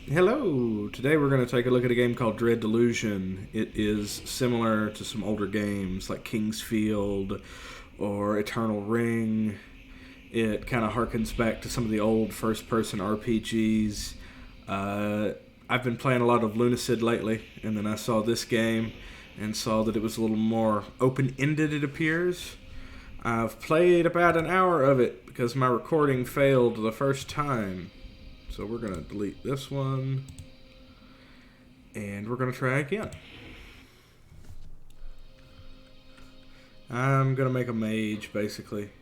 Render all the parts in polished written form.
Hello! Today we're going to take a look at a game called Dread Delusion. It is similar to some older games like Kingsfield or Eternal Ring. It kind of harkens back to some of the old first-person RPGs. I've been playing a lot of Lunacid lately, and then I saw this game and saw that it was a little more open-ended, it appears. I've played about an hour of it because my recording failed the first time. So we're going to delete this one, and we're going to try again. I'm going to make a mage, basically.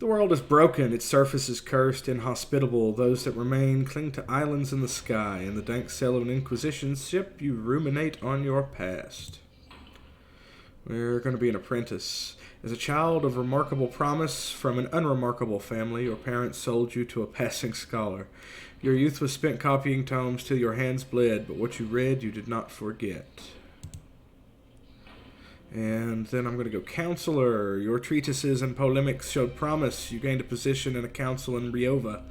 The world is broken, its surface is cursed, inhospitable. Those that remain cling to islands in the sky. In the dank cell of an Inquisition ship, you ruminate on your past. We're going to be an apprentice. As a child of remarkable promise from an unremarkable family, your parents sold you to a passing scholar. Your youth was spent copying tomes till your hands bled, but what you read you did not forget. And then I'm going to go counselor. Your treatises and polemics showed promise. You gained a position in a council in Riova,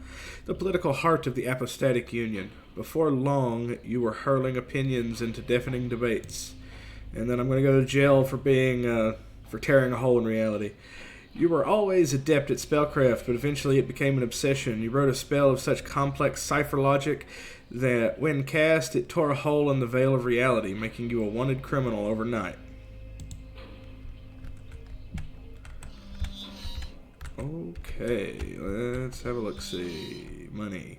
the political heart of the apostatic union. Before long, you were hurling opinions into deafening debates. And then I'm going to go to jail for being... for tearing a hole in reality. You were always adept at spellcraft, but eventually it became an obsession. You wrote a spell of such complex cipher logic that when cast, it tore a hole in the veil of reality, making you a wanted criminal overnight. Okay, let's have a look-see. Money.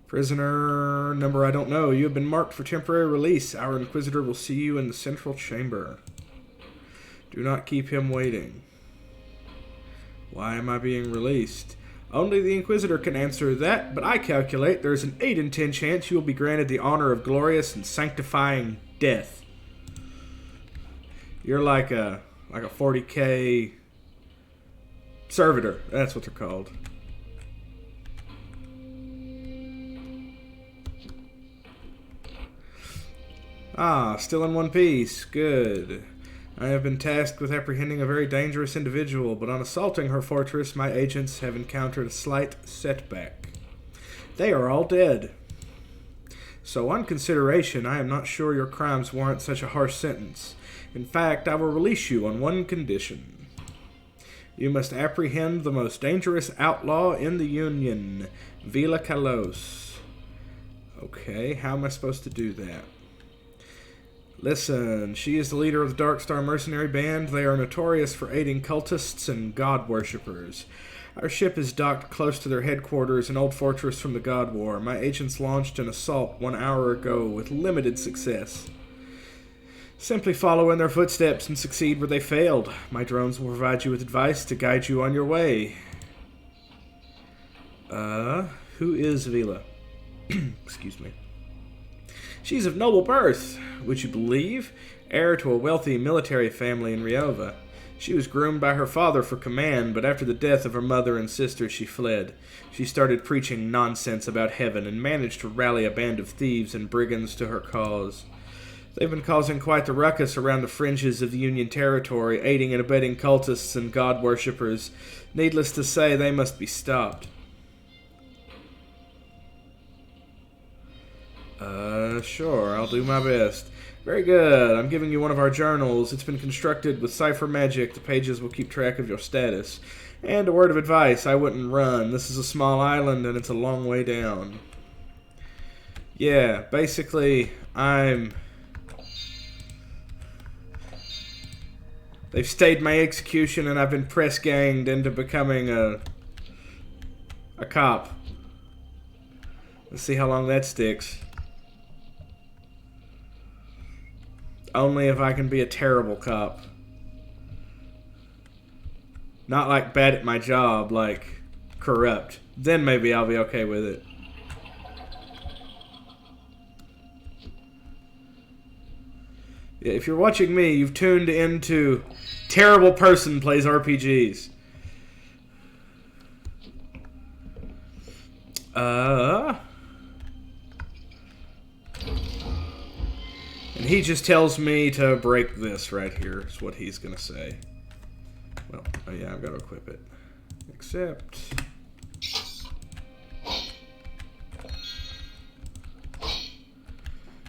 Prisoner number I don't know. You have been marked for temporary release. Our Inquisitor will see you in the central chamber. Do not keep him waiting. Why am I being released? Only the Inquisitor can answer that, but I calculate there is an 8 in 10 chance you will be granted the honor of glorious and sanctifying death. You're like a 40k servitor. That's what they're called. Ah, still in one piece. Good. I have been tasked with apprehending a very dangerous individual, but on assaulting her fortress, my agents have encountered a slight setback. They are all dead. So on consideration, I am not sure your crimes warrant such a harsh sentence. In fact, I will release you on one condition. You must apprehend the most dangerous outlaw in the Union, Vela. Okay, how am I supposed to do that? Listen, she is the leader of the Dark Star Mercenary Band. They are notorious for aiding cultists and god worshippers. Our ship is docked close to their headquarters, an old fortress from the God War. My agents launched an assault 1 hour ago with limited success. Simply follow in their footsteps and succeed where they failed. My drones will provide you with advice to guide you on your way. Who is Vela? Excuse me. She's of noble birth, would you believe? Heir to a wealthy military family in Riova. She was groomed by her father for command, but after the death of her mother and sister, she fled. She started preaching nonsense about heaven and managed to rally a band of thieves and brigands to her cause. They've been causing quite the ruckus around the fringes of the Union territory, aiding and abetting cultists and god worshippers. Needless to say, they must be stopped. Sure, I'll do my best. Very good. I'm giving you one of our journals. It's been constructed with cipher magic. The pages will keep track of your status. And a word of advice, I wouldn't run. This is a small island and it's a long way down. Yeah, basically, they've stayed my execution and I've been press-ganged into becoming a cop. Let's see how long that sticks. Only if I can be a terrible cop. Not like bad at my job, like corrupt. Then maybe I'll be okay with it. Yeah, if you're watching me, you've tuned into Terrible Person Plays RPGs. And he just tells me to break this right here, is what he's going to say. Well, oh yeah, I've got to equip it. Accept.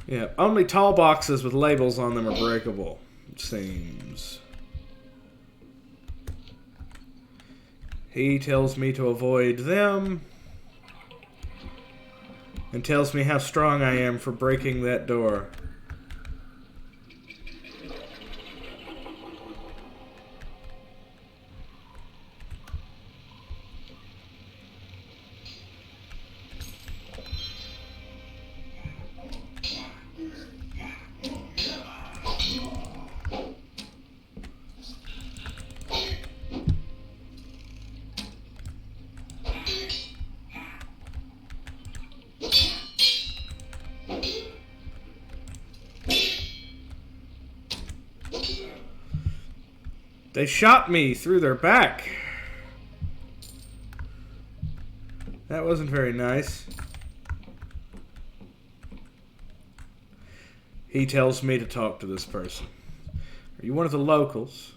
Yeah, only tall boxes with labels on them are breakable, it seems. He tells me to avoid them. And tells me how strong I am for breaking that door. They shot me through their back. That wasn't very nice. He tells me to talk to this person. Are you one of the locals?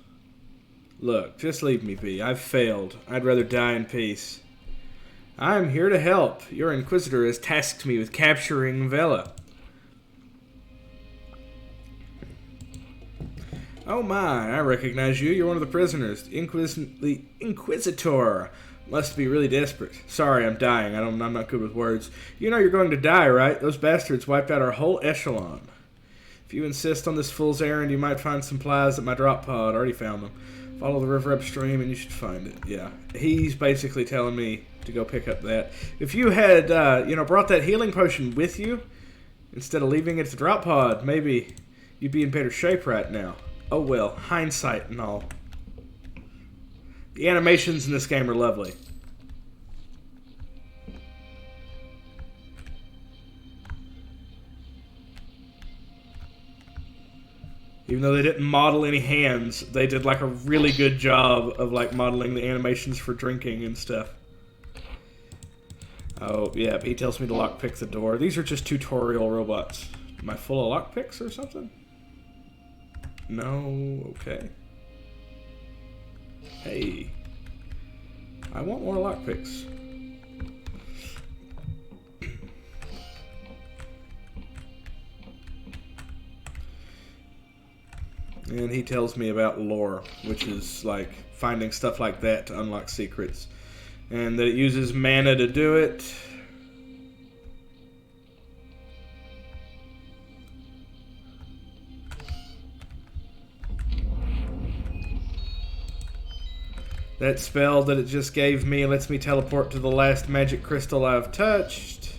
Look, just leave me be. I've failed. I'd rather die in peace. I'm here to help. Your Inquisitor has tasked me with capturing Vela. Oh my, I recognize you. You're one of the prisoners. The Inquisitor must be really desperate. Sorry, I'm dying. I'm not good with words. You know you're going to die, right? Those bastards wiped out our whole echelon. If you insist on this fool's errand, you might find supplies at my drop pod. Already found them. Follow the river upstream and you should find it. Yeah. He's basically telling me to go pick up that. If you had, brought that healing potion with you, instead of leaving it at the drop pod, maybe you'd be in better shape right now. Oh well, hindsight and all. The animations in this game are lovely. Even though they didn't model any hands, they did like a really good job of like modeling the animations for drinking and stuff. Oh, yeah, he tells me to lockpick the door. These are just tutorial robots. Am I full of lockpicks or something? No, okay. Hey. I want more lockpicks. And he tells me about lore, which is like finding stuff like that to unlock secrets. And that it uses mana to do it. That spell that it just gave me lets me teleport to the last magic crystal I've touched.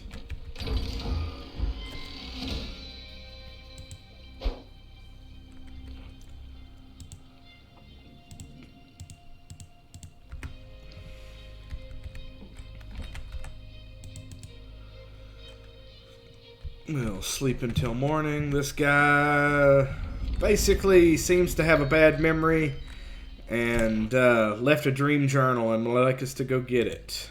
We'll sleep until morning. This guy basically seems to have a bad memory and left a dream journal and would like us to go get it.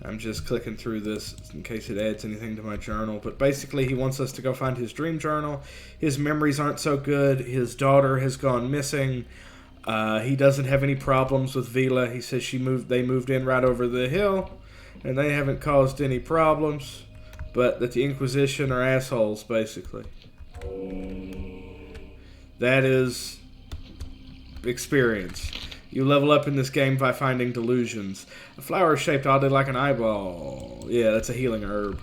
I'm just clicking through this in case it adds anything to my journal. But basically, he wants us to go find his dream journal. His memories aren't so good. His daughter has gone missing. He doesn't have any problems with Vela. He says they moved in right over the hill, and they haven't caused any problems. But that the Inquisition are assholes, basically. That is experience. You level up in this game by finding delusions. A flower shaped oddly like an eyeball. Yeah, that's a healing herb.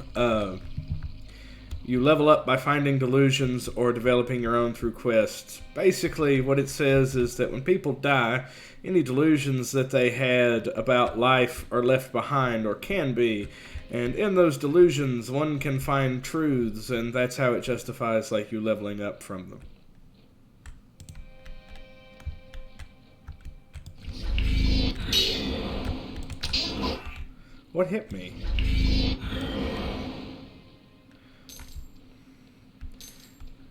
You level up by finding delusions or developing your own through quests. Basically, what it says is that when people die, any delusions that they had about life are left behind or can be. And in those delusions, one can find truths, and that's how it justifies like you leveling up from them. What hit me?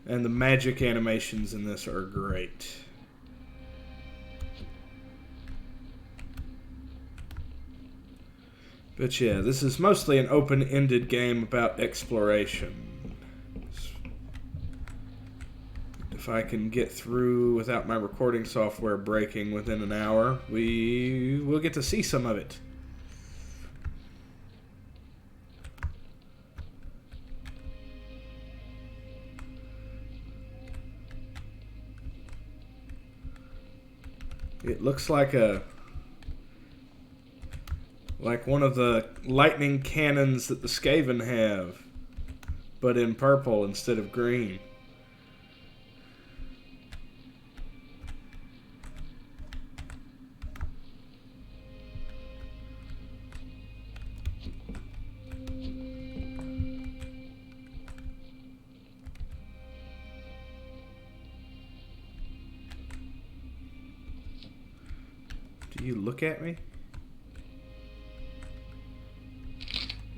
And the magic animations in this are great. But yeah, this is mostly an open-ended game about exploration. If I can get through without my recording software breaking within an hour, we will get to see some of it. It looks like one of the lightning cannons that the Skaven have, but in purple instead of green. Do you look at me?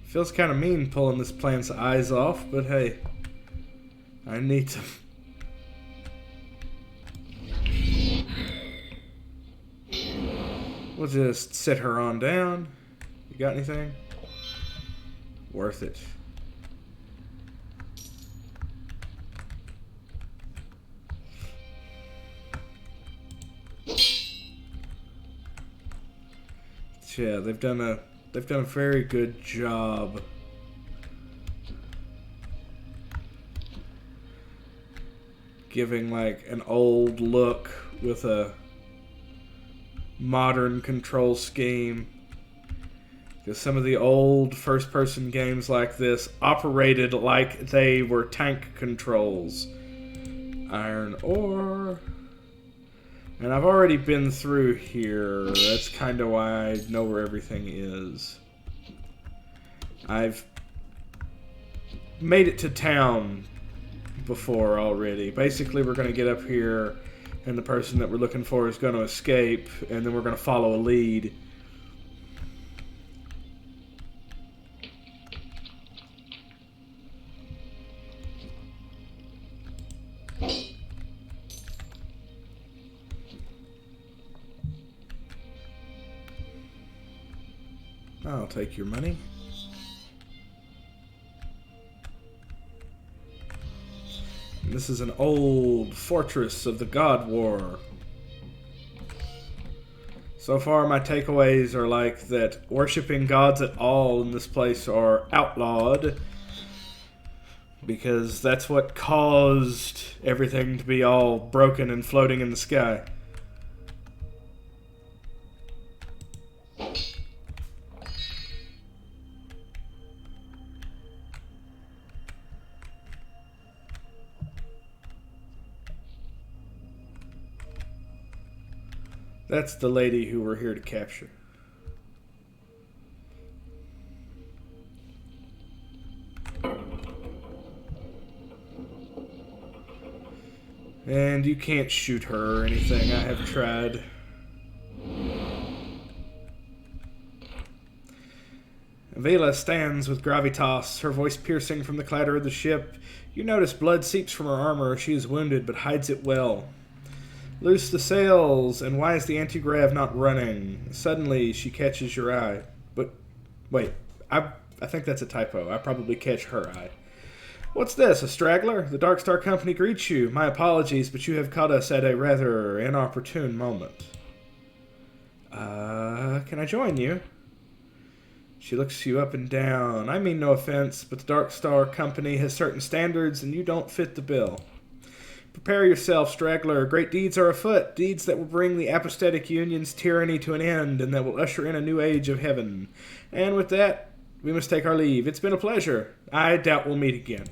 Feels kind of mean pulling this plant's eyes off, but hey, I need to. We'll just sit her on down. You got anything? Worth it. Yeah, they've done a very good job giving like an old look with a modern control scheme. Because some of the old first-person games like this operated like they were tank controls. Iron ore. And I've already been through here. That's kind of why I know where everything is. I've made it to town before already. Basically, we're going to get up here, and the person that we're looking for is going to escape, and then we're going to follow a lead. I'll take your money. This is an old fortress of the God War. So far, my takeaways are like that worshipping gods at all in this place are outlawed, because that's what caused everything to be all broken and floating in the sky. That's the lady who we're here to capture. And you can't shoot her or anything. I have tried. Vela stands with gravitas, her voice piercing from the clatter of the ship. You notice blood seeps from her armor. She is wounded, but hides it well. Loose the sails, and why is the anti-grav not running? Suddenly, she catches your eye. But, wait, I think that's a typo. I probably catch her eye. What's this, a straggler? The Dark Star Company greets you. My apologies, but you have caught us at a rather inopportune moment. Can I join you? She looks you up and down. I mean no offense, but the Dark Star Company has certain standards, and you don't fit the bill. Prepare yourself, straggler. Great deeds are afoot, deeds that will bring the apostatic union's tyranny to an end, and that will usher in a new age of heaven. And with that, we must take our leave. It's been a pleasure. I doubt we'll meet again.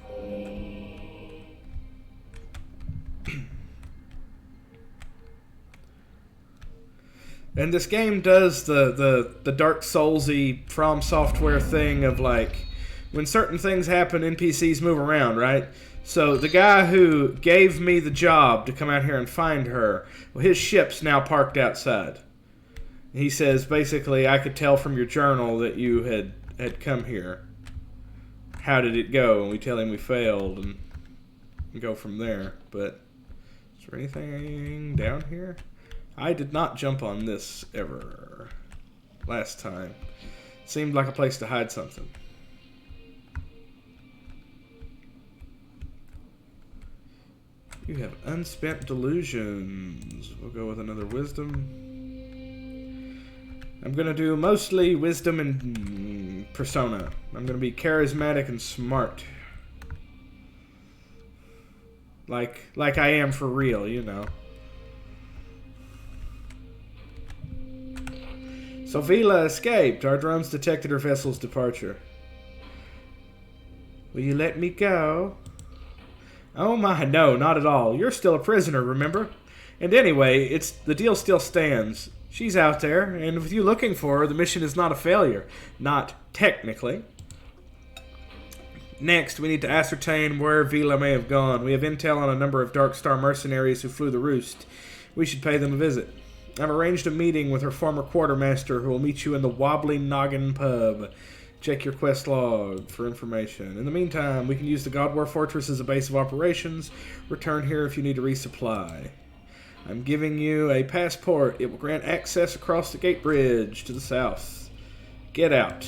And this game does the Dark Souls-y From Software thing of like, when certain things happen, NPCs move around, right? So the guy who gave me the job to come out here and find her, well, his ship's now parked outside. He says, basically, I could tell from your journal that you had come here. How did it go? And we tell him we failed and go from there. But is there anything down here? I did not jump on this ever last time. Seemed like a place to hide something. You have unspent delusions. We'll go with another wisdom. I'm going to do mostly wisdom and persona. I'm going to be charismatic and smart. Like I am for real, you know. So Vela escaped. Our drones detected her vessel's departure. Will you let me go? Oh my, no, not at all. You're still a prisoner, remember? And anyway, the deal still stands. She's out there, and with you looking for her, the mission is not a failure. Not technically. Next, we need to ascertain where Vela may have gone. We have intel on a number of Dark Star mercenaries who flew the roost. We should pay them a visit. I've arranged a meeting with her former quartermaster who will meet you in the Wobbly Noggin pub. Check your quest log for information. In the meantime, we can use the God War Fortress as a base of operations. Return here if you need to resupply. I'm giving you a passport. It will grant access across the gate bridge to the south. Get out.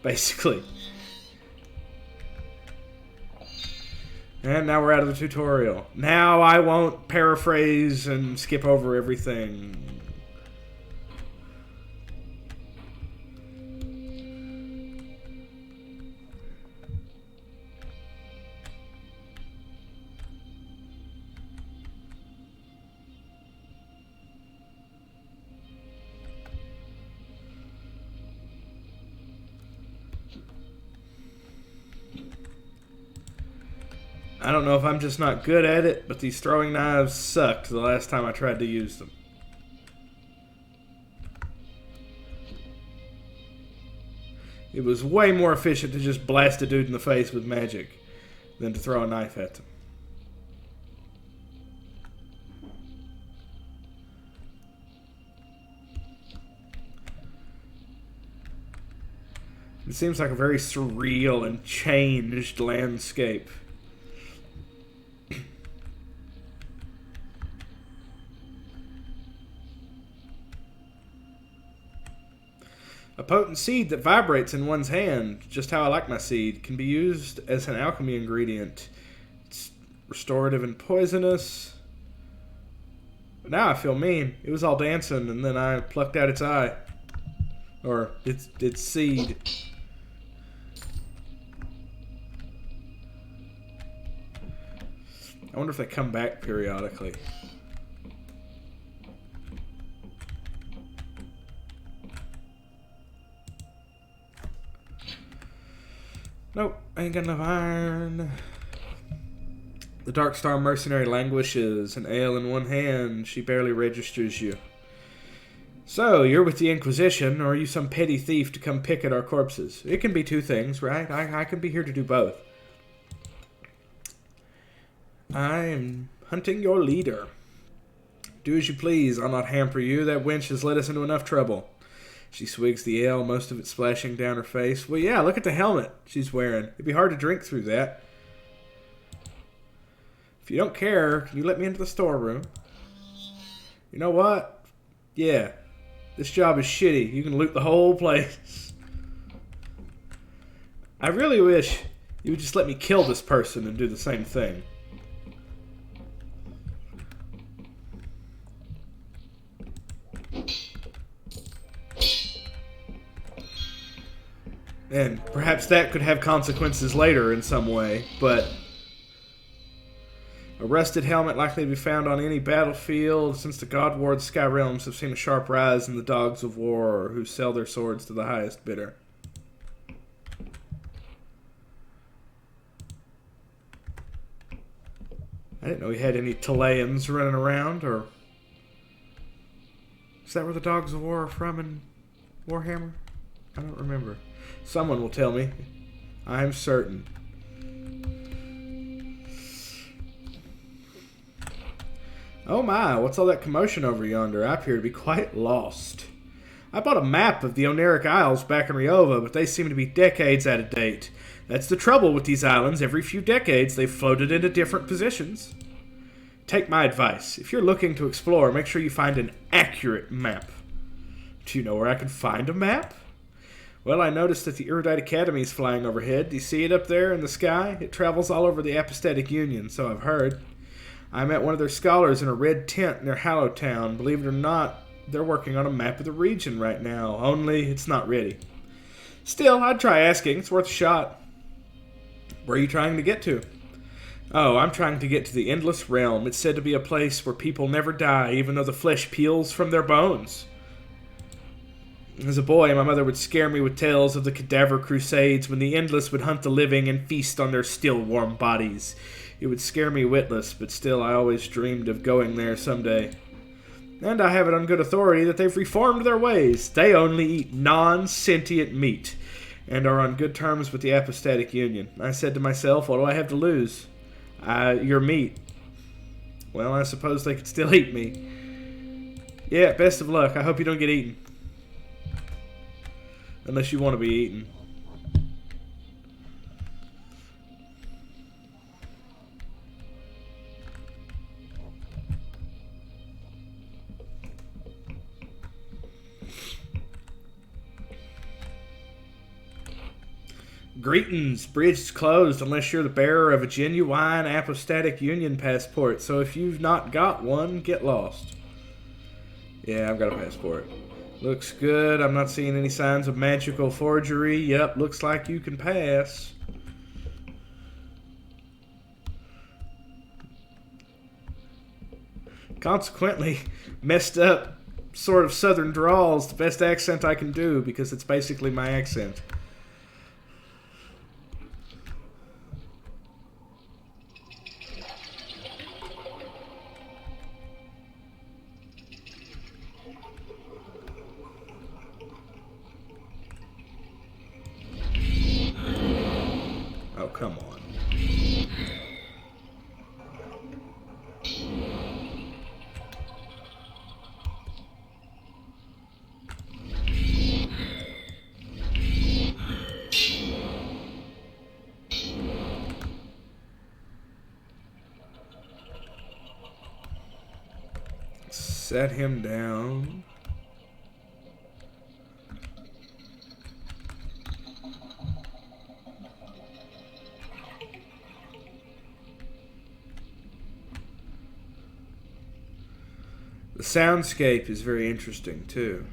Basically. And now we're out of the tutorial. Now I won't paraphrase and skip over everything. I don't know if I'm just not good at it, but these throwing knives sucked the last time I tried to use them. It was way more efficient to just blast a dude in the face with magic than to throw a knife at them. It seems like a very surreal and changed landscape. A potent seed that vibrates in one's hand, just how I like my seed, can be used as an alchemy ingredient. It's restorative and poisonous. But now I feel mean. It was all dancing, and then I plucked out its eye. Or its seed. I wonder if they come back periodically. Nope, I ain't got enough iron. The Dark Star mercenary languishes, an ale in one hand. She barely registers you. So, you're with the Inquisition, or are you some petty thief to come pick at our corpses? It can be two things, right? I can be here to do both. I am hunting your leader. Do as you please, I'll not hamper you. That wench has led us into enough trouble. She swigs the ale, most of it splashing down her face. Well, yeah, look at the helmet she's wearing. It'd be hard to drink through that. If you don't care, can you let me into the storeroom? You know what? Yeah, this job is shitty. You can loot the whole place. I really wish you would just let me kill this person and do the same thing. And perhaps that could have consequences later in some way, but a rusted helmet likely to be found on any battlefield since the God Ward Sky Realms have seen a sharp rise in the dogs of war who sell their swords to the highest bidder. I didn't know we had any Talaeans running around, or is that where the dogs of war are from in Warhammer? I don't remember. Someone will tell me. I'm certain. Oh my, what's all that commotion over yonder? I appear to be quite lost. I bought a map of the Oneric Isles back in Riova, but they seem to be decades out of date. That's the trouble with these islands. Every few decades, they've floated into different positions. Take my advice. If you're looking to explore, make sure you find an accurate map. Do you know where I can find a map? Well, I noticed that the Erudite Academy is flying overhead. Do you see it up there in the sky? It travels all over the Apostatic Union, so I've heard. I met one of their scholars in a red tent near Hallowtown. Believe it or not, they're working on a map of the region right now, only it's not ready. Still, I'd try asking. It's worth a shot. Where are you trying to get to? Oh, I'm trying to get to the Endless Realm. It's said to be a place where people never die, even though the flesh peels from their bones. As a boy, my mother would scare me with tales of the cadaver crusades when the Endless would hunt the living and feast on their still warm bodies. It would scare me witless, but still I always dreamed of going there someday. And I have it on good authority that they've reformed their ways. They only eat non-sentient meat, and are on good terms with the Apostatic Union. I said to myself, what do I have to lose? Your meat. Well, I suppose they could still eat me. Yeah, best of luck. I hope you don't get eaten. Unless you want to be eaten. Greetings. Bridge is closed unless you're the bearer of a genuine Apostatic Union passport. So if you've not got one, get lost. Yeah, I've got a passport. Looks good. I'm not seeing any signs of magical forgery. Yep, looks like you can pass. Consequently, messed up sort of southern drawl's the best accent I can do because it's basically my accent. Oh, come on. Set him down. The soundscape is very interesting too.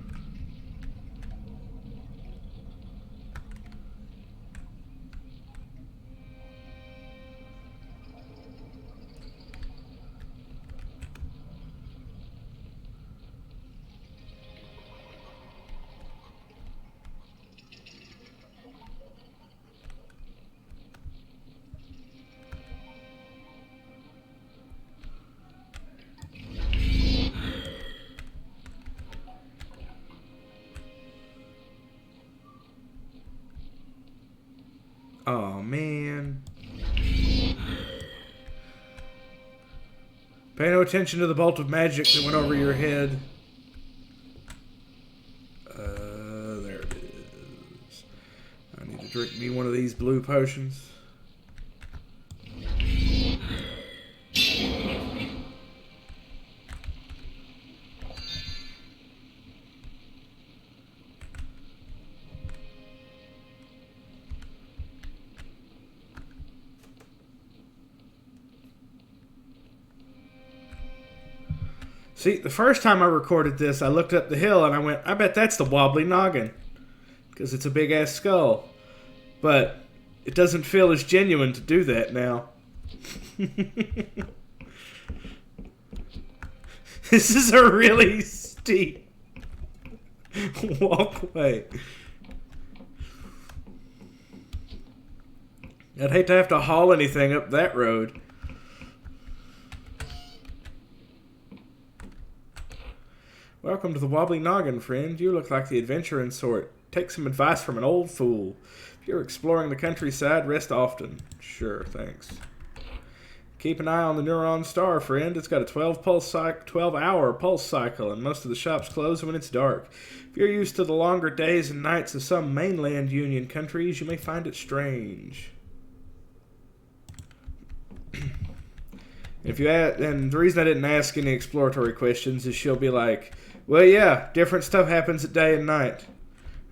Oh, man. Pay no attention to the bolt of magic that went over your head. There it is. I need to drink me one of these blue potions. See, the first time I recorded this, I looked up the hill and I went, I bet that's the wobbly noggin. Because it's a big-ass skull. But it doesn't feel as genuine to do that now. This is a really steep walkway. I'd hate to have to haul anything up that road. Welcome to the Wobbly Noggin, friend. You look like the adventuring sort. Take some advice from an old fool. If you're exploring the countryside, rest often. Sure, thanks. Keep an eye on the Neuron Star, friend. It's got a 12-hour pulse cycle, and most of the shops close when it's dark. If you're used to the longer days and nights of some mainland Union countries, you may find it strange. If you ask, and the reason I didn't ask any exploratory questions is she'll be like, well, yeah, different stuff happens at day and night.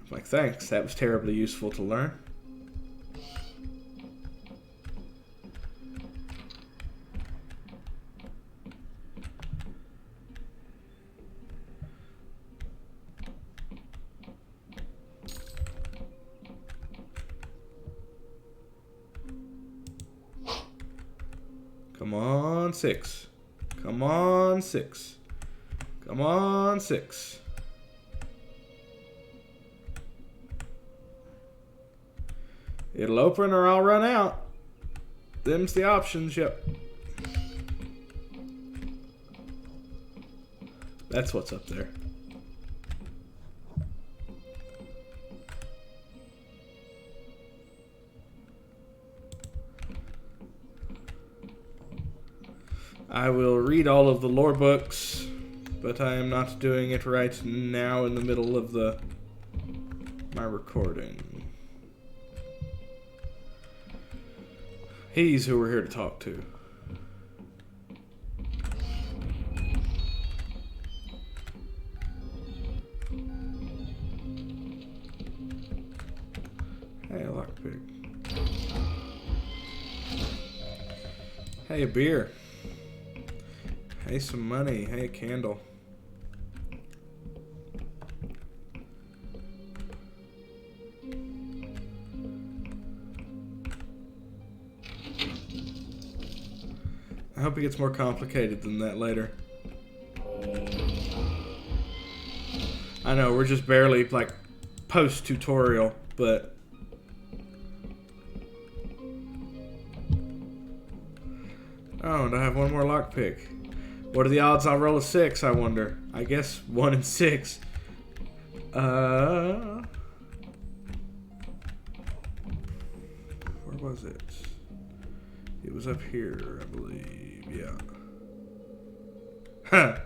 I'm like, thanks, that was terribly useful to learn. Come on, 6. Come on, 6. Come on, 6. It'll open or I'll run out. Them's the options, yep. That's what's up there. I will read all of the lore books, but I am not doing it right now in the middle of my recording. He's who we're here to talk to. Hey, a lockpick. Hey, a beer. Hey, some money. Hey, a candle. I hope it gets more complicated than that later. I know, we're just barely, like, post-tutorial, but... Oh, and I have one more lockpick. What are the odds I'll roll a 6, I wonder? I guess 1 in 6. Where was it? It was up here, I believe. Yeah. Huh.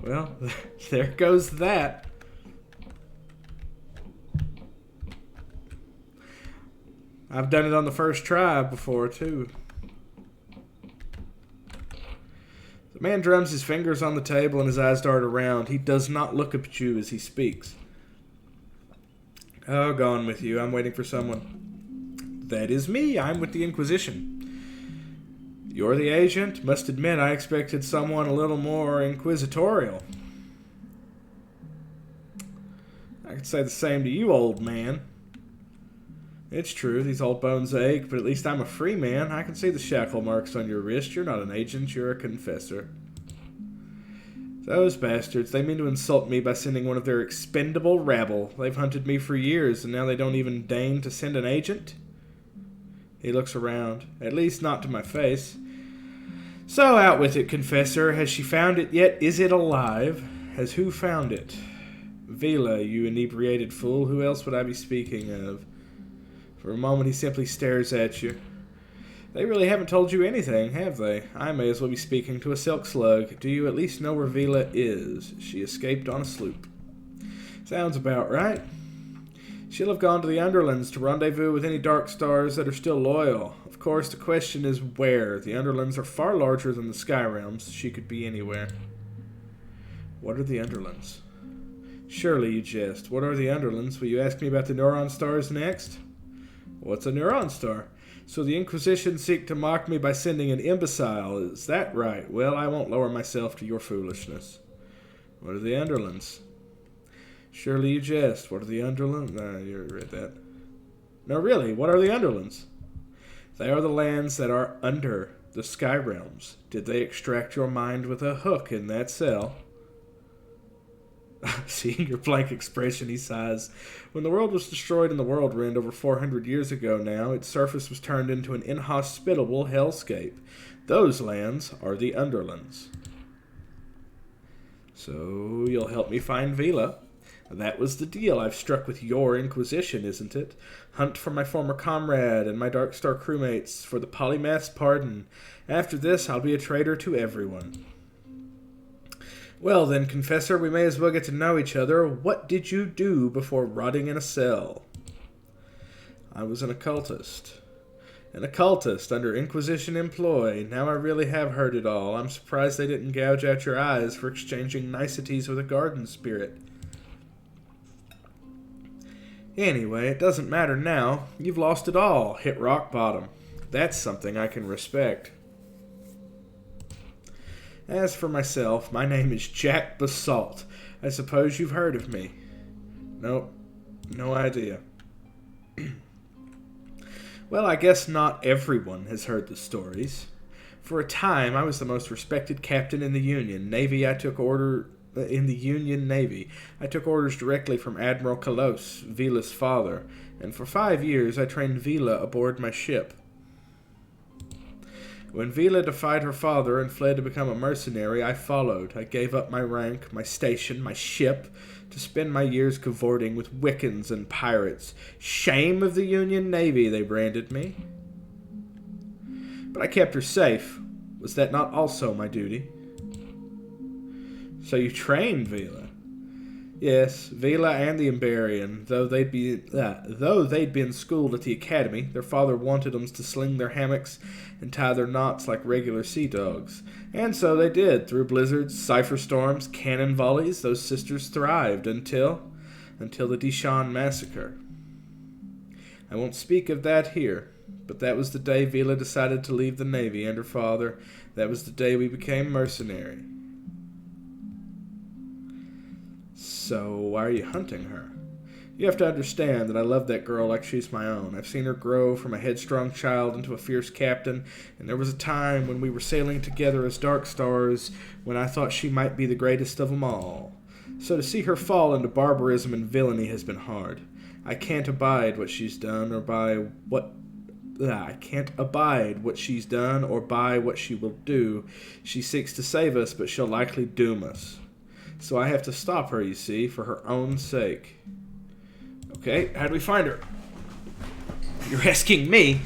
Well, there goes that. I've done it on the first try before, too. The man drums his fingers on the table and his eyes dart around. He does not look up at you as he speaks. Oh, gone with you. I'm waiting for someone. That is me. I'm with the Inquisition. You're the agent? Must admit, I expected someone a little more inquisitorial. I could say the same to you, old man. It's true, these old bones ache, but at least I'm a free man. I can see the shackle marks on your wrist. You're not an agent, you're a confessor. Those bastards, they mean to insult me by sending one of their expendable rabble. They've hunted me for years, and now they don't even deign to send an agent? He looks around, at least not to my face. So out with it, confessor. Has she found it yet? Is it alive? Has who found it? Vela, you inebriated fool. Who else would I be speaking of? For a moment, he simply stares at you. They really haven't told you anything, have they? I may as well be speaking to a silk slug. Do you at least know where Vela is? She escaped on a sloop. Sounds about right. She'll have gone to the Underlands to rendezvous with any dark stars that are still loyal. Of course, the question is where. The Underlands are far larger than the Sky Realms. She could be anywhere. What are the Underlands? Surely you jest. What are the Underlands? Will you ask me about the Neuron Stars next? What's a Neuron Star? So the Inquisition seek to mock me by sending an imbecile. Is that right? Well, I won't lower myself to your foolishness. What are the Underlands? Surely you jest. What are the Underlands? You read that. No, really, what are the Underlands? They are the lands that are under the Sky Realms. Did they extract your mind with a hook in that cell? Seeing your blank expression, he sighs. When the world was destroyed in the Whirlwind over 400 years ago now, its surface was turned into an inhospitable hellscape. Those lands are the Underlands. So, you'll help me find Vela. That was the deal I've struck with your Inquisition, isn't it? Hunt for my former comrade and my Darkstar crewmates for the polymath's pardon. After this, I'll be a traitor to everyone. Well then, Confessor, we may as well get to know each other. What did you do before rotting in a cell? I was an occultist. An occultist under Inquisition employ. Now I really have heard it all. I'm surprised they didn't gouge out your eyes for exchanging niceties with a garden spirit. Anyway, it doesn't matter now. You've lost it all. Hit rock bottom. That's something I can respect. As for myself, my name is Jack Basalt. I suppose you've heard of me. Nope. No idea. Well, I guess not everyone has heard the stories. For a time, I was the most respected captain in the Union Navy. I took orders directly from Admiral Kalos, Vela's father, and for 5 years I trained Vela aboard my ship. When Vela defied her father and fled to become a mercenary, I followed. I gave up my rank, my station, my ship, to spend my years cavorting with Wiccans and pirates. Shame of the Union Navy, they branded me. But I kept her safe. Was that not also my duty? So you trained Vela? Yes, Vela and the Emberian, though they'd been schooled at the academy, their father wanted them to sling their hammocks and tie their knots like regular sea dogs. And so they did. Through blizzards, cipher storms, cannon volleys, those sisters thrived until the Dishon massacre. I won't speak of that here, but that was the day Vela decided to leave the Navy and her father. That was the day we became mercenary. So, why are you hunting her? You have to understand that I love that girl like she's my own. I've seen her grow from a headstrong child into a fierce captain, and there was a time when we were sailing together as dark stars when I thought she might be the greatest of them all. So to see her fall into barbarism and villainy has been hard. I can't abide what she's done or by what she will do. She seeks to save us, but she'll likely doom us. So I have to stop her, you see, for her own sake. Okay, how do we find her? You're asking me?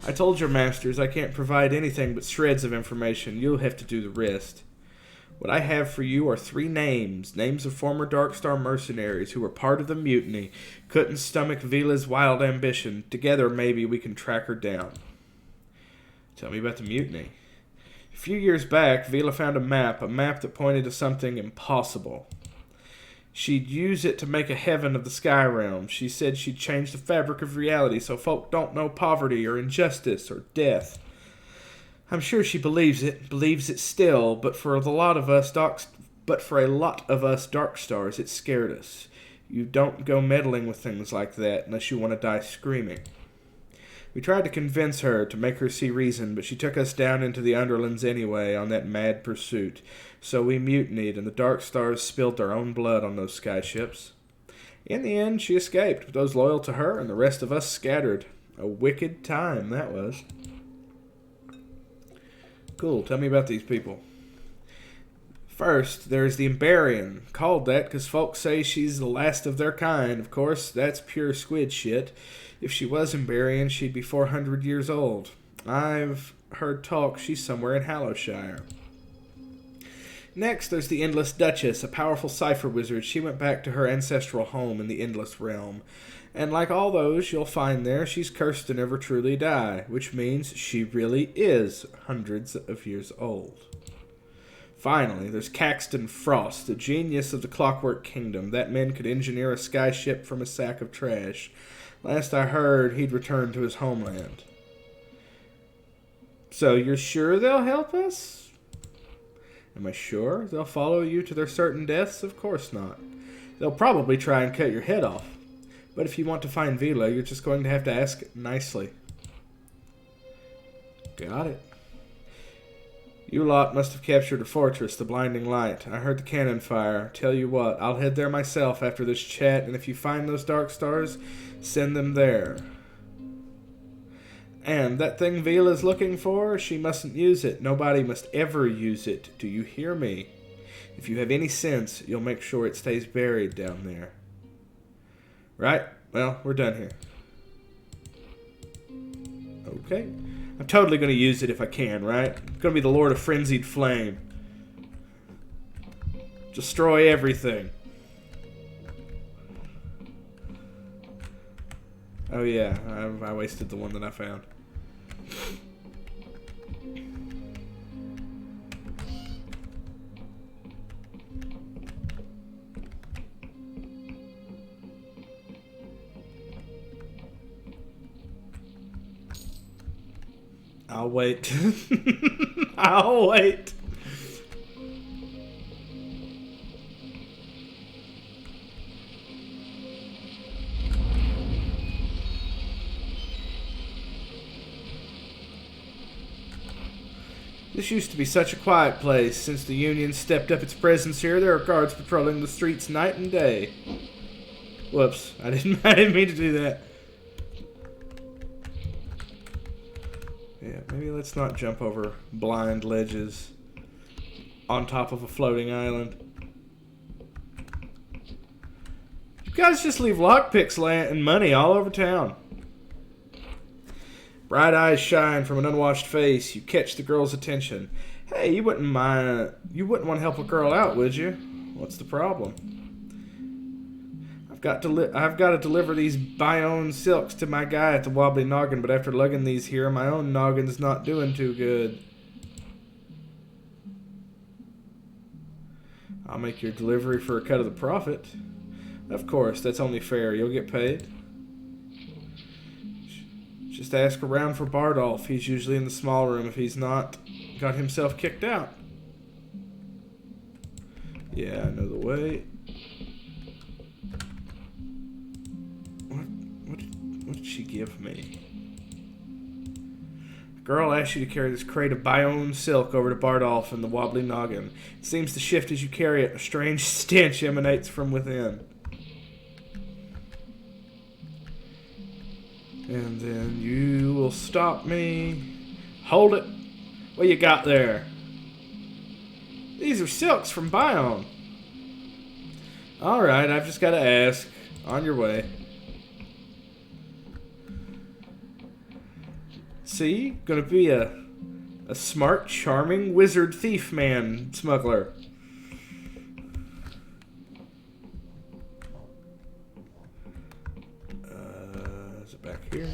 I told your masters I can't provide anything but shreds of information. You'll have to do the rest. What I have for you are 3 names. Names of former Darkstar mercenaries who were part of the mutiny. Couldn't stomach Vela's wild ambition. Together, maybe we can track her down. Tell me about the mutiny. A few years back, Vela found a map that pointed to something impossible. She'd use it to make a heaven of the sky realm. She said she'd change the fabric of reality so folk don't know poverty or injustice or death. I'm sure she believes it still, but for a lot of us Darkstars, it scared us. You don't go meddling with things like that unless you want to die screaming. We tried to convince her to make her see reason, but she took us down into the Underlands anyway on that mad pursuit. So we mutinied, and the Darkstars spilled their own blood on those skyships. In the end, she escaped, with those loyal to her, and the rest of us scattered. A wicked time, that was. Cool, tell me about these people. First, there's the Emberian, called that because folks say she's the last of their kind. Of course, that's pure squid shit. If she was Emberian, she'd be 400 years old. I've heard talk she's somewhere in Hallowshire. Next, there's the Endless Duchess, a powerful cipher wizard. She went back to her ancestral home in the Endless Realm. And like all those you'll find there, she's cursed to never truly die, which means she really is hundreds of years old. Finally, there's Caxton Frost, a genius of the Clockwork Kingdom. That man could engineer a skyship from a sack of trash. Last I heard, he'd returned to his homeland. So you're sure they'll help us? Am I sure they'll follow you to their certain deaths? Of course not. They'll probably try and cut your head off. But if you want to find Vela, you're just going to have to ask nicely. Got it. You lot must have captured a fortress, the Blinding Light. I heard the cannon fire. Tell you what, I'll head there myself after this chat, and if you find those dark stars, send them there. And that thing Vela's looking for, she mustn't use it. Nobody must ever use it. Do you hear me? If you have any sense, you'll make sure it stays buried down there. Right? Well, we're done here. Okay. I'm totally going to use it if I can, right? I'm going to be the Lord of Frenzied Flame. Destroy everything. Oh yeah, I wasted the one that I found. I'll wait. I'll wait. This used to be such a quiet place. Since the Union stepped up its presence here, there are guards patrolling the streets night and day. Whoops, I didn't mean to do that. Yeah, maybe let's not jump over blind ledges on top of a floating island. You guys just leave lockpicks and money all over town. Bright eyes shine from an unwashed face. You catch the girl's attention. Hey, you wouldn't want to help a girl out, would you? What's the problem? I've got to deliver these Bayonne silks to my guy at the Wobbly Noggin, but after lugging these here, my own noggin's not doing too good. I'll make your delivery for a cut of the profit. Of course, that's only fair. You'll get paid. Just ask around for Bardolph. He's usually in the small room if he's not got himself kicked out. Yeah, I know the way. What did she give me? The girl asked you to carry this crate of Bayonne silk over to Bardolph and the Wobbly Noggin. It seems to shift as you carry it. A strange stench emanates from within. And then you will stop me. Hold it. What you got there? These are silks from Bayonne. Alright, I've just got to ask. On your way. See? Gonna be a smart, charming wizard thief man smuggler. Is it back here?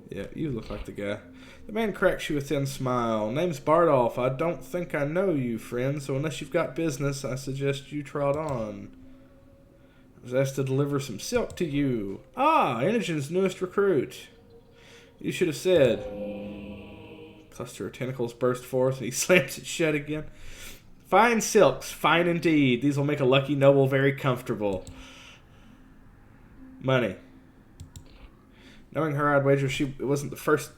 Yeah, you look like the guy. The man cracks you a thin smile. Name's Bardolph. I don't think I know you, friend, so unless you've got business, I suggest you trot on. I was asked to deliver some silk to you. Ah, Inogen's newest recruit. You should have said. Cluster of tentacles burst forth, and he slams it shut again. Fine silks, fine indeed. These will make a lucky noble very comfortable. Money. Knowing her, I'd wager she wasn't the first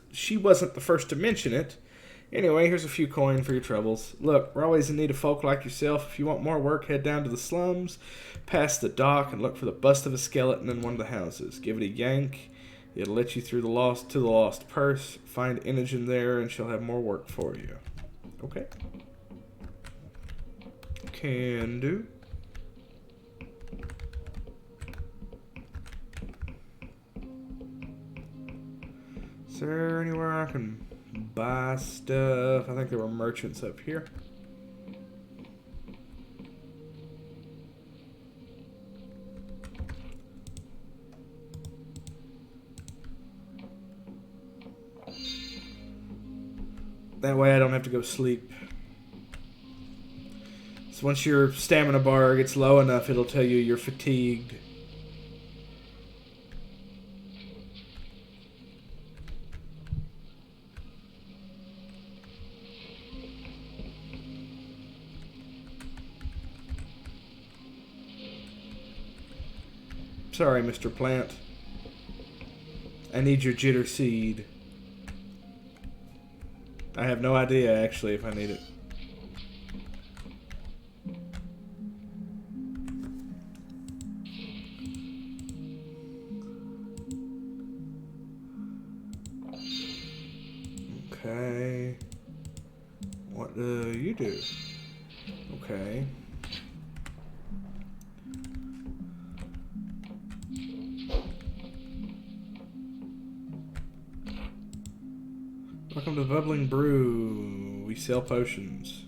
to mention it. Anyway, here's a few coin for your troubles. Look, we're always in need of folk like yourself. If you want more work, head down to the slums, past the dock, and look for the bust of a skeleton in one of the houses. Give it a yank. It'll let you through the lost purse. Find Inogen there, and she'll have more work for you. Okay. Can do. Is there anywhere I can buy stuff? I think there were merchants up here. That way I don't have to go sleep. So once your stamina bar gets low enough, it'll tell you you're fatigued. Sorry, Mr. Plant. I need your jitter seed. I have no idea, actually, if I need it. Okay. What do you do? Okay. Welcome to Bubbling Brew. We sell potions.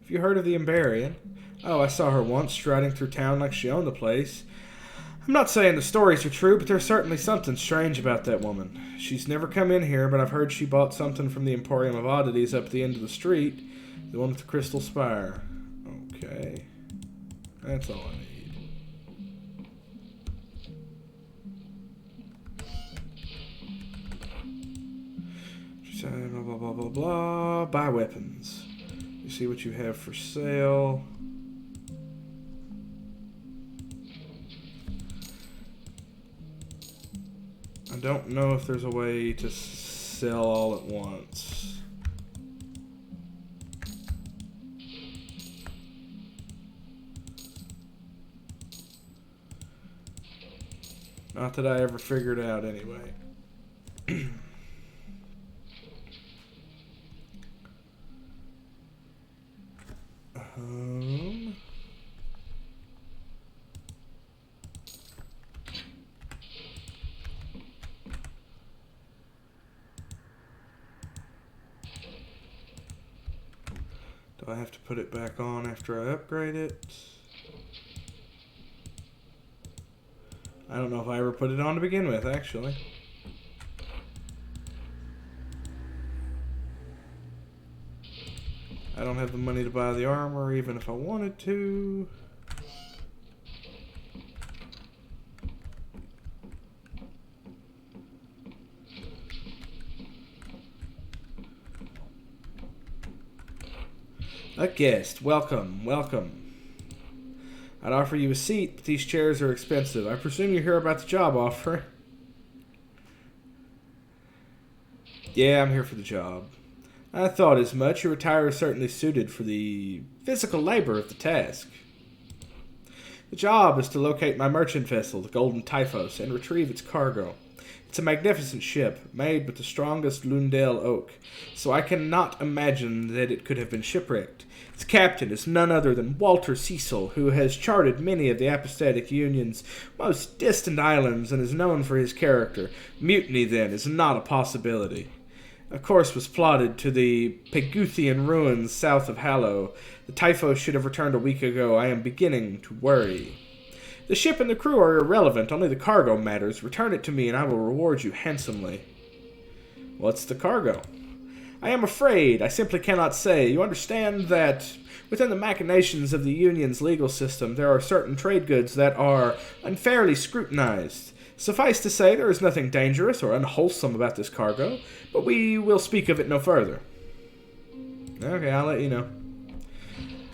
Have you heard of the Emberian? Oh, I saw her once striding through town like she owned the place. I'm not saying the stories are true, but there's certainly something strange about that woman. She's never come in here, but I've heard she bought something from the Emporium of Oddities up at the end of the street. The one with the crystal spire. Okay. That's all I need. She said blah, blah, blah, blah, blah. Buy weapons. You see what you have for sale. I don't know if there's a way to sell all at once. Not that I ever figured out anyway. Do I have to put it back on after I upgrade it? I don't know if I ever put it on to begin with, actually. I don't have the money to buy the armor, even if I wanted to. A guest. Welcome, welcome. I'd offer you a seat, but these chairs are expensive. I presume you hear about the job offer. Yeah, I'm here for the job. I thought as much. Your attire is certainly suited for the physical labor of the task. The job is to locate my merchant vessel, the Golden Typhos, and retrieve its cargo. It's a magnificent ship, made with the strongest Lundale oak, so I cannot imagine that it could have been shipwrecked. Its captain is none other than Walter Cecil, who has charted many of the Apostatic Union's most distant islands and is known for his character. Mutiny, then, is not a possibility. A course was plotted to the Peguthian ruins south of Hallow. The Typhos should have returned a week ago. I am beginning to worry. The ship and the crew are irrelevant. Only the cargo matters. Return it to me and I will reward you handsomely. What's the cargo? I am afraid. I simply cannot say. You understand that within the machinations of the Union's legal system, there are certain trade goods that are unfairly scrutinized. Suffice to say, there is nothing dangerous or unwholesome about this cargo, but we will speak of it no further. Okay, I'll let you know.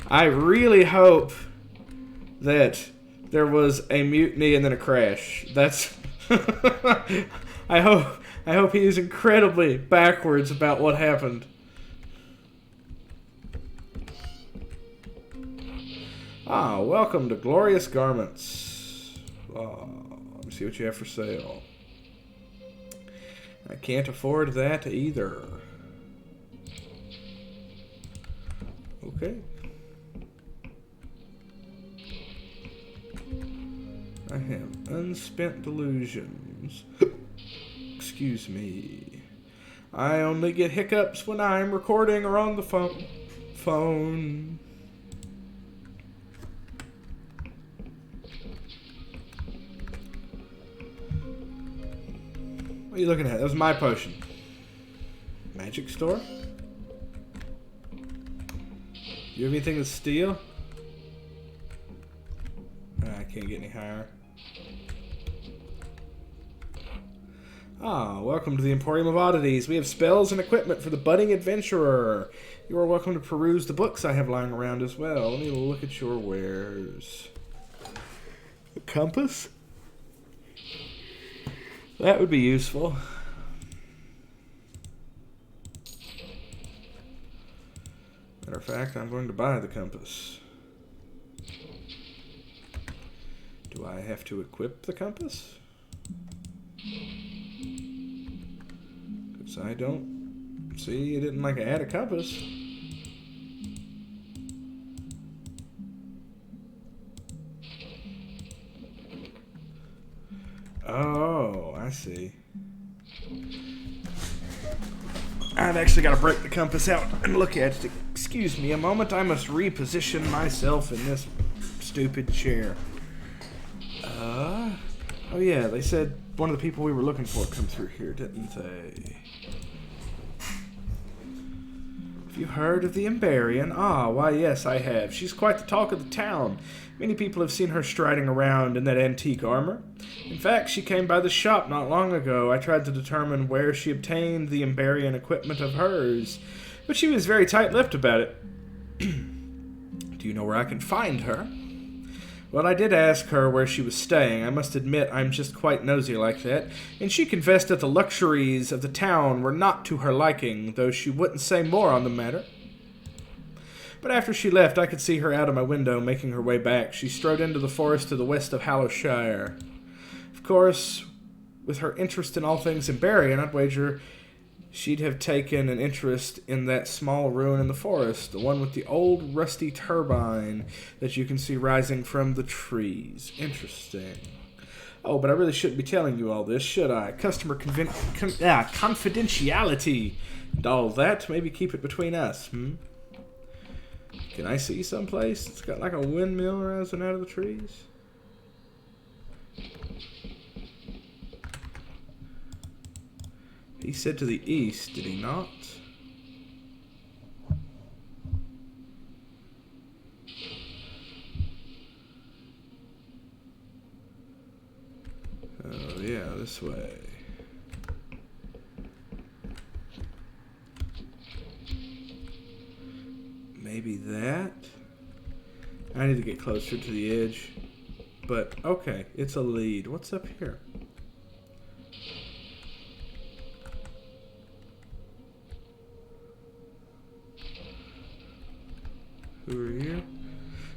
I really hope that there was a mutiny and then a crash. That's... I hope he is incredibly backwards about what happened. Ah, welcome to Glorious Garments. Let me see what you have for sale. I can't afford that either. Okay. I have unspent delusions. Excuse me. I only get hiccups when I'm recording or on the phone. What are you looking at? That was my potion. Magic store? Do you have anything to steal? I can't get any higher. Ah, welcome to the Emporium of Oddities. We have spells and equipment for the budding adventurer. You are welcome to peruse the books I have lying around as well. Let me look at your wares. A compass? That would be useful. Matter of fact, I'm going to buy the compass. Do I have to equip the compass? Because I don't see, it didn't like add a compass. Oh, I see. I've actually got to break the compass out and look at it. Excuse me a moment, I must reposition myself in this stupid chair. Oh yeah, they said one of the people we were looking for come through here, didn't they? Have you heard of the Emberian? Ah, why yes, I have. She's quite the talk of the town. Many people have seen her striding around in that antique armor. In fact, she came by the shop not long ago. I tried to determine where she obtained the Emberian equipment of hers, but she was very tight-lipped about it. Do you know where I can find her? Well, I did ask her where she was staying. I must admit I'm just quite nosy like that, and she confessed that the luxuries of the town were not to her liking, though she wouldn't say more on the matter. But after she left, I could see her out of my window making her way back. She strode into the forest to the west of Hallowshire. Of course, with her interest in all things Emberian, I'd wager she'd have taken an interest in that small ruin in the forest, the one with the old rusty turbine that you can see rising from the trees. Interesting. Oh, but I really shouldn't be telling you all this, should I? Customer confidentiality and all that. Maybe keep it between us, Can I see someplace? It's got like a windmill rising out of the trees. He said to the east, did he not? Oh, yeah, this way. Maybe that? I need to get closer to the edge. But, okay, it's a lead. What's up here? Who are you?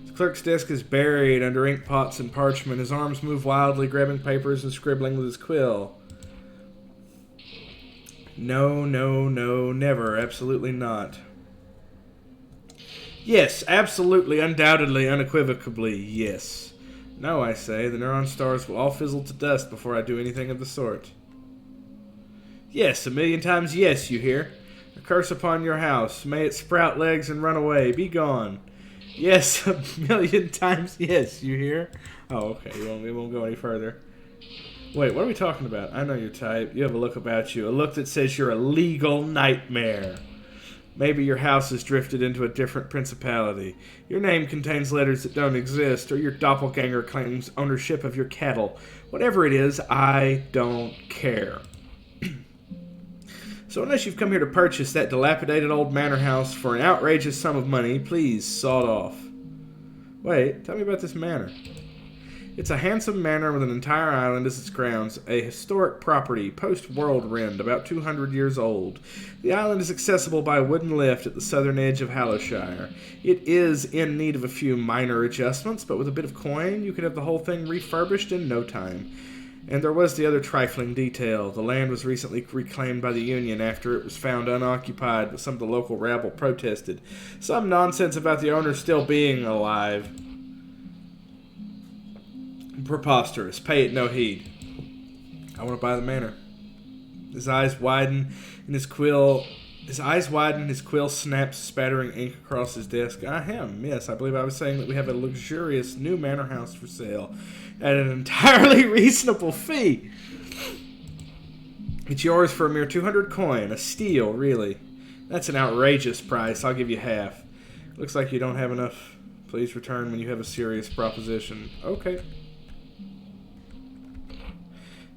The clerk's desk is buried under ink pots and parchment. His arms move wildly, grabbing papers and scribbling with his quill. No, no, no, never. Absolutely not. Yes, absolutely, undoubtedly, unequivocally, yes. No, I say, the neuron stars will all fizzle to dust before I do anything of the sort. Yes, 1,000,000 times yes, you hear? A curse upon your house. May it sprout legs and run away. Be gone. Yes, 1,000,000 times yes, you hear? Oh, okay, we won't go any further. Wait, what are we talking about? I know your type. You have a look about you. A look that says you're a legal nightmare. Maybe your house has drifted into a different principality. Your name contains letters that don't exist, or your doppelganger claims ownership of your cattle. Whatever it is, I don't care. So unless you've come here to purchase that dilapidated old manor house for an outrageous sum of money, please sod off. Wait, tell me about this manor. It's a handsome manor with an entire island as its grounds, a historic property, post-World-Rend, about 200 years old. The island is accessible by a wooden lift at the southern edge of Hallowshire. It is in need of a few minor adjustments, but with a bit of coin, you could have the whole thing refurbished in no time. And there was the other trifling detail. The land was recently reclaimed by the Union after it was found unoccupied, but some of the local rabble protested. Some nonsense about the owner still being alive. Preposterous. Pay it no heed. I want to buy the manor. His eyes widen, and his quill snaps, spattering ink across his desk. Yes, I believe I was saying that we have a luxurious new manor house for sale at an entirely reasonable fee. It's yours for a mere 200 coin, a steal, really. That's an outrageous price. I'll give you half. Looks like you don't have enough. Please return when you have a serious proposition. Okay.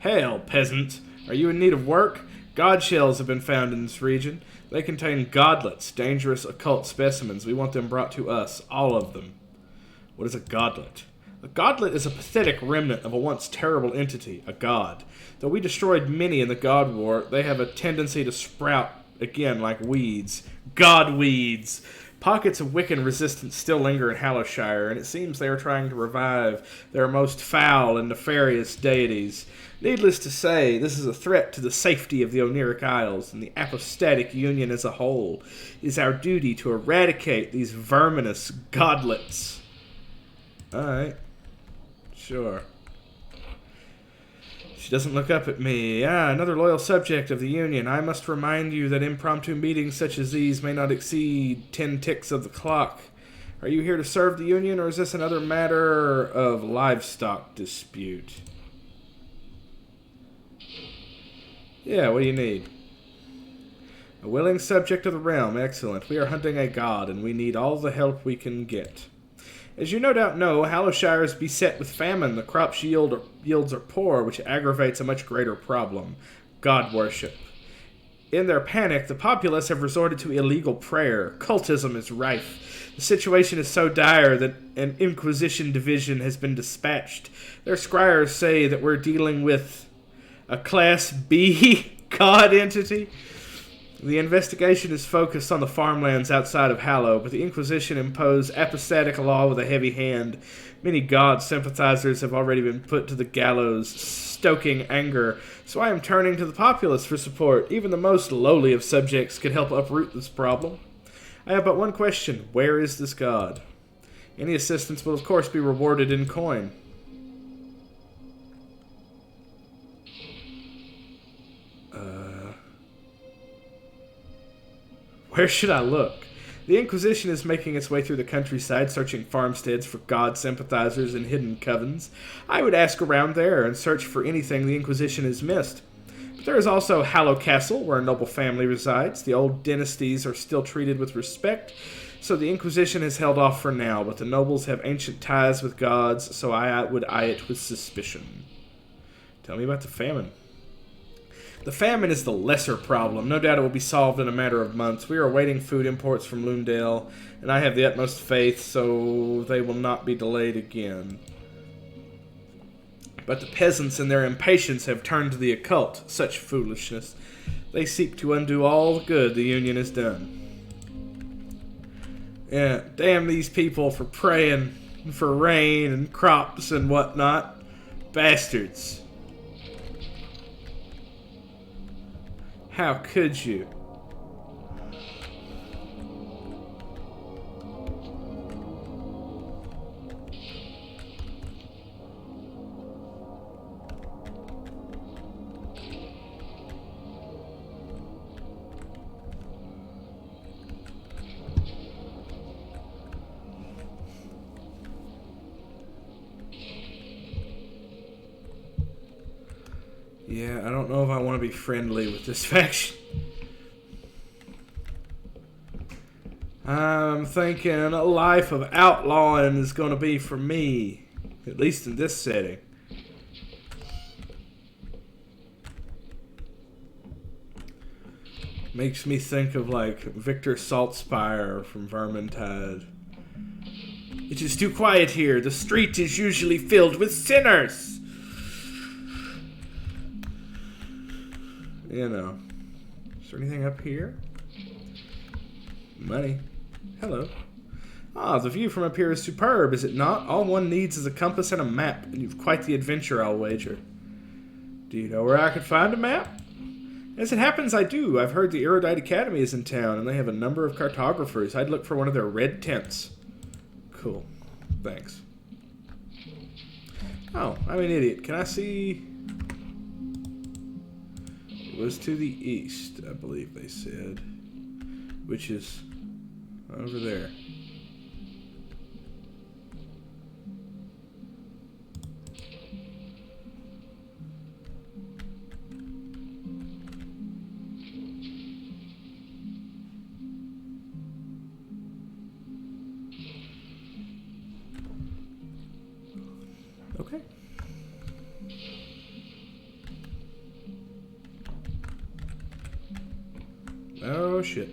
Hail, peasant. Are you in need of work? God shells have been found in this region. They contain godlets, dangerous occult specimens. We want them brought to us, all of them. What is a godlet? A godlet is a pathetic remnant of a once terrible entity, a god. Though we destroyed many in the God War, they have a tendency to sprout again like weeds. God weeds! Pockets of Wiccan resistance still linger in Hallowshire, and it seems they are trying to revive their most foul and nefarious deities. Needless to say, this is a threat to the safety of the Oniric Isles and the apostatic Union as a whole. It is our duty to eradicate these verminous godlets. Alright. Sure. She doesn't look up at me. Another loyal subject of the Union. I must remind you that impromptu meetings such as these may not exceed 10 ticks of the clock. Are you here to serve the Union, or is this another matter of livestock dispute? Yeah, what do you need? A willing subject of the realm. Excellent. We are hunting a god, and we need all the help we can get. As you no doubt know, Hallowshire is beset with famine. The crops yields are poor, which aggravates a much greater problem: god worship. In their panic, the populace have resorted to illegal prayer. Cultism is rife. The situation is so dire that an Inquisition division has been dispatched. Their scryers say that we're dealing with a Class B god entity. The investigation is focused on the farmlands outside of Hallow, but the Inquisition impose apostatic law with a heavy hand. Many god sympathizers have already been put to the gallows, stoking anger, so I am turning to the populace for support. Even the most lowly of subjects could help uproot this problem. I have but one question. Where is this god? Any assistance will of course be rewarded in coin. Where should I look? The Inquisition is making its way through the countryside, searching farmsteads for god sympathizers and hidden covens. I would ask around there and search for anything the Inquisition has missed. But there is also Hallow Castle, where a noble family resides. The old dynasties are still treated with respect, so the Inquisition has held off for now, but the nobles have ancient ties with gods, so I would eye it with suspicion. Tell me about the famine. The famine is the lesser problem. No doubt it will be solved in a matter of months. We are awaiting food imports from Lundale, and I have the utmost faith, so they will not be delayed again. But the peasants in their impatience have turned to the occult. Such foolishness. They seek to undo all the good the Union has done. Yeah, damn these people for praying for rain and crops and whatnot. Bastards. How could you? Yeah, I don't know if I want to be friendly with this faction. I'm thinking a life of outlawing is going to be for me, at least in this setting. Makes me think of like Victor Saltspire from Vermintide. It is too quiet here. The street is usually filled with sinners. You know. Is there anything up here? Money. Hello. Ah, the view from up here is superb, is it not? All one needs is a compass and a map, and you've quite the adventure, I'll wager. Do you know where I could find a map? As it happens, I do. I've heard the Erudite Academy is in town, and they have a number of cartographers. I'd look for one of their red tents. Cool. Thanks. Oh, I'm an idiot. Can I see... It was to the east, I believe they said. Which is over there. Okay. Oh shit.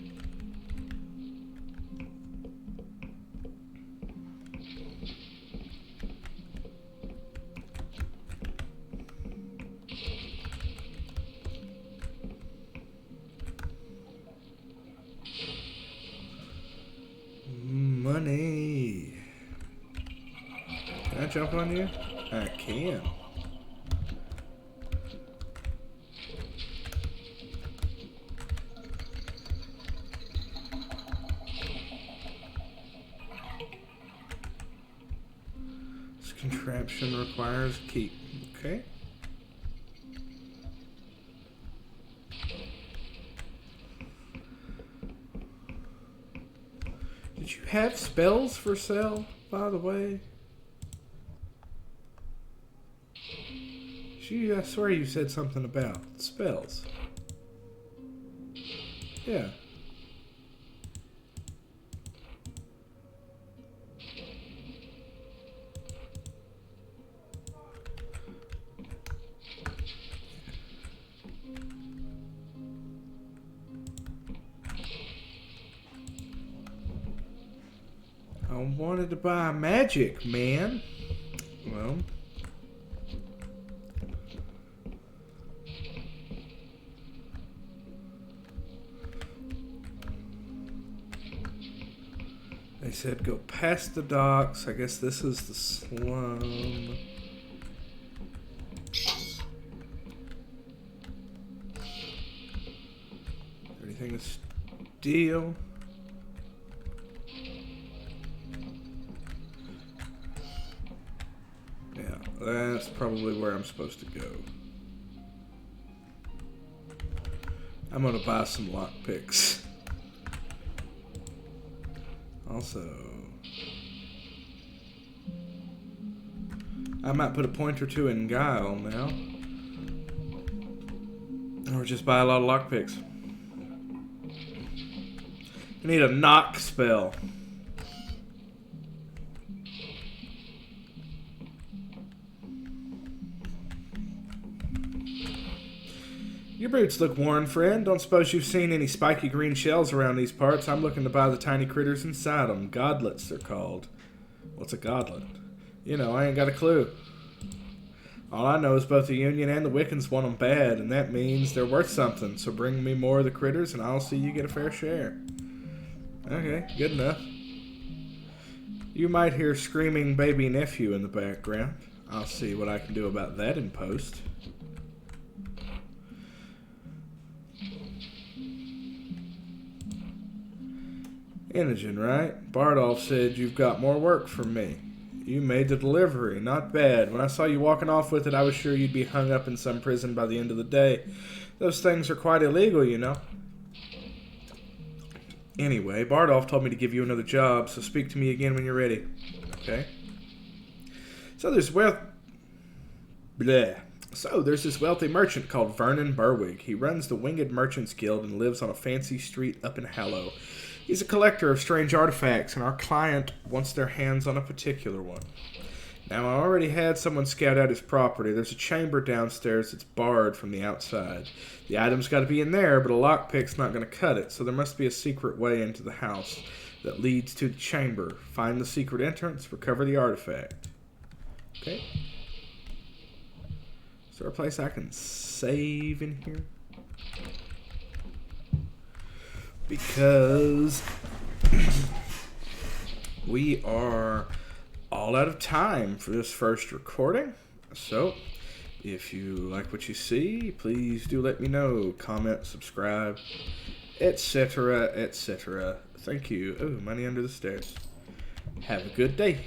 Money. Can I jump on you? I can. This contraption requires a key. Okay. Did you have spells for sale, by the way? I swear you said something about spells. Yeah. I wanted to buy magic, man. Well. They said go past the docks. I guess this is the slum. Anything to steal? Yeah, that's probably where I'm supposed to go. I'm gonna buy some lockpicks. Also, I might put a point or two in Guile now. Or just buy a lot of lockpicks. I need a knock spell. Your boots look worn, friend. Don't suppose you've seen any spiky green shells around these parts. I'm looking to buy the tiny critters inside them. Godlets, they're called. What's a godlet? You know, I ain't got a clue. All I know is both the Union and the Wiccans want them bad, and that means they're worth something. So bring me more of the critters, and I'll see you get a fair share. Okay, good enough. You might hear screaming baby nephew in the background. I'll see what I can do about that in post. Imogen, right? Bardolph said you've got more work from me. You made the delivery. Not bad. When I saw you walking off with it, I was sure you'd be hung up in some prison by the end of the day. Those things are quite illegal, you know. Anyway, Bardolph told me to give you another job, so speak to me again when you're ready. Okay? There's this wealthy merchant called Vernon Berwig. He runs the Winged Merchants Guild and lives on a fancy street up in Hallow. He's a collector of strange artifacts, and our client wants their hands on a particular one. Now, I already had someone scout out his property. There's a chamber downstairs that's barred from the outside. The item's got to be in there, but a lockpick's not going to cut it, so there must be a secret way into the house that leads to the chamber. Find the secret entrance, recover the artifact. Okay. Is there a place I can save in here? Because we are all out of time for this first recording. So, if you like what you see, please do let me know. Comment, subscribe, etc., etc. Thank you. Oh, money under the stairs. Have a good day.